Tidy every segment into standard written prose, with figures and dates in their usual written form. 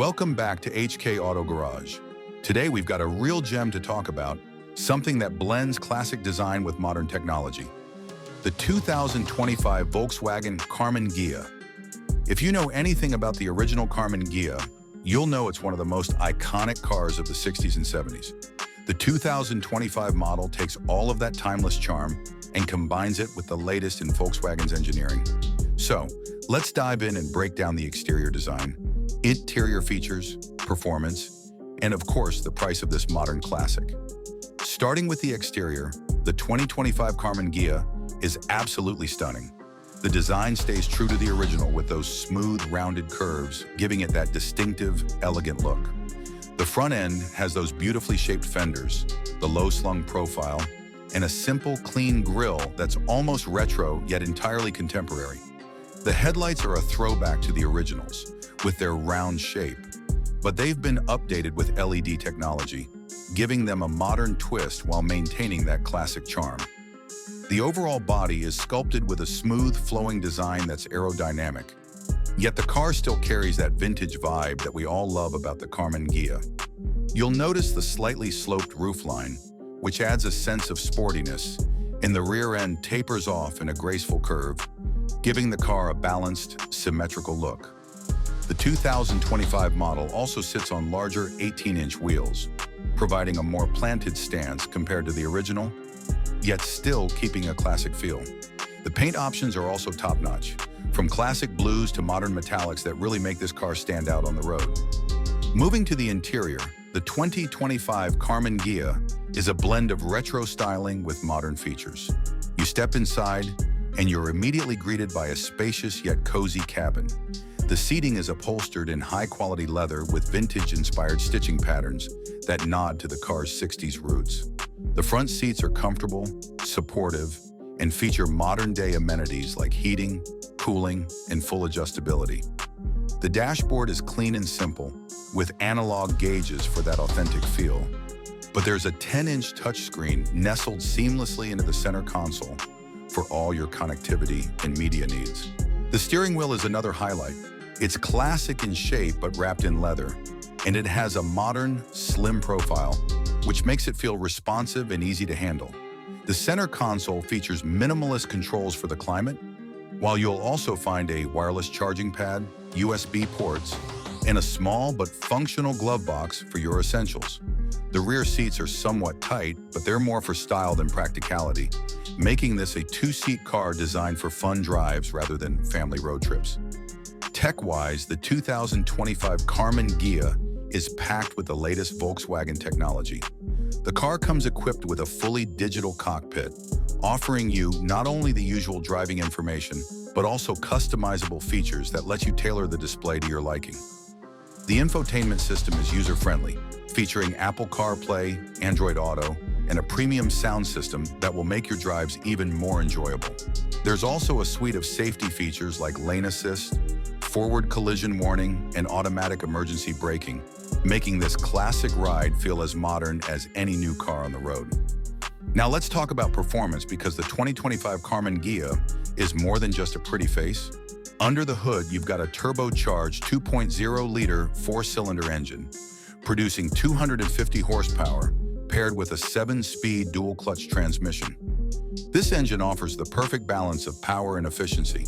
Welcome back to HK Auto Garage. Today we've got a real gem to talk about, something that blends classic design with modern technology. The 2025 Volkswagen Karmann Ghia. If you know anything about the original Karmann Ghia, you'll know it's one of the most iconic cars of the 60s and 70s. The 2025 model takes all of that timeless charm and combines it with the latest in Volkswagen's engineering. So, let's dive in and break down the exterior design, interior features, performance, and of course, the price of this modern classic. Starting with the exterior, the 2025 Karmann Ghia is absolutely stunning. The design stays true to the original with those smooth, rounded curves, giving it that distinctive, elegant look. The front end has those beautifully shaped fenders, the low-slung profile, and a simple, clean grille that's almost retro yet entirely contemporary. The headlights are a throwback to the originals, with their round shape, but they've been updated with LED technology, giving them a modern twist while maintaining that classic charm. The overall body is sculpted with a smooth, flowing design that's aerodynamic, yet the car still carries that vintage vibe that we all love about the Karmann Ghia. You'll notice the slightly sloped roofline, which adds a sense of sportiness, and the rear end tapers off in a graceful curve, giving the car a balanced, symmetrical look. The 2025 model also sits on larger 18-inch wheels, providing a more planted stance compared to the original, yet still keeping a classic feel. The paint options are also top-notch, from classic blues to modern metallics that really make this car stand out on the road. Moving to the interior, the 2025 Karmann Ghia is a blend of retro styling with modern features. You step inside, and you're immediately greeted by a spacious yet cozy cabin. The seating is upholstered in high-quality leather with vintage-inspired stitching patterns that nod to the car's 60s roots. The front seats are comfortable, supportive, and feature modern-day amenities like heating, cooling, and full adjustability. The dashboard is clean and simple, with analog gauges for that authentic feel. But there's a 10-inch touchscreen nestled seamlessly into the center console for all your connectivity and media needs. The steering wheel is another highlight. It's classic in shape but wrapped in leather, and it has a modern, slim profile, which makes it feel responsive and easy to handle. The center console features minimalist controls for the climate, while you'll also find a wireless charging pad, USB ports, and a small but functional glove box for your essentials. The rear seats are somewhat tight, but they're more for style than practicality, making this a two-seat car designed for fun drives rather than family road trips. Tech-wise, the 2025 Karmann Ghia is packed with the latest Volkswagen technology. The car comes equipped with a fully digital cockpit, offering you not only the usual driving information, but also customizable features that let you tailor the display to your liking. The infotainment system is user-friendly, featuring Apple CarPlay, Android Auto, and a premium sound system that will make your drives even more enjoyable. There's also a suite of safety features like lane assist, forward collision warning, and automatic emergency braking, making this classic ride feel as modern as any new car on the road. Now let's talk about performance, because the 2025 Karmann Ghia is more than just a pretty face. Under the hood, you've got a turbocharged 2.0-liter four-cylinder engine, producing 250 horsepower, paired with a 7-speed dual-clutch transmission. This engine offers the perfect balance of power and efficiency.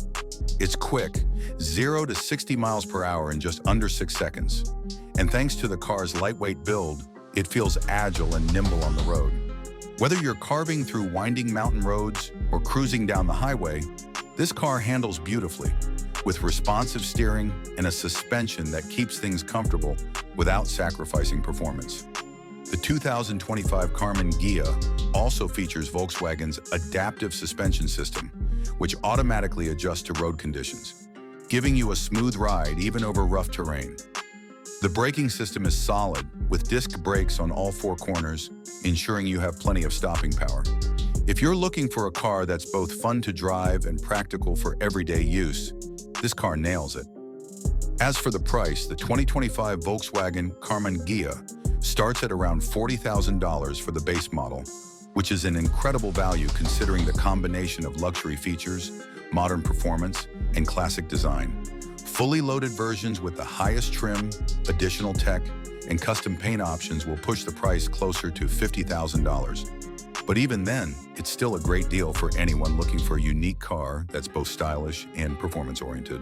It's quick, 0 to 60 miles per hour in just under 6 seconds. And thanks to the car's lightweight build, it feels agile and nimble on the road. Whether you're carving through winding mountain roads or cruising down the highway, this car handles beautifully, with responsive steering and a suspension that keeps things comfortable without sacrificing performance. The 2025 Karmann Ghia also features Volkswagen's adaptive suspension system, which automatically adjusts to road conditions, giving you a smooth ride even over rough terrain. The braking system is solid, with disc brakes on all 4 corners, ensuring you have plenty of stopping power. If you're looking for a car that's both fun to drive and practical for everyday use, this car nails it. As for the price, the 2025 Volkswagen Karmann Ghia starts at around $40,000 for the base model, which is an incredible value considering the combination of luxury features, modern performance, and classic design. Fully loaded versions with the highest trim, additional tech, and custom paint options will push the price closer to $50,000. But even then, it's still a great deal for anyone looking for a unique car that's both stylish and performance-oriented.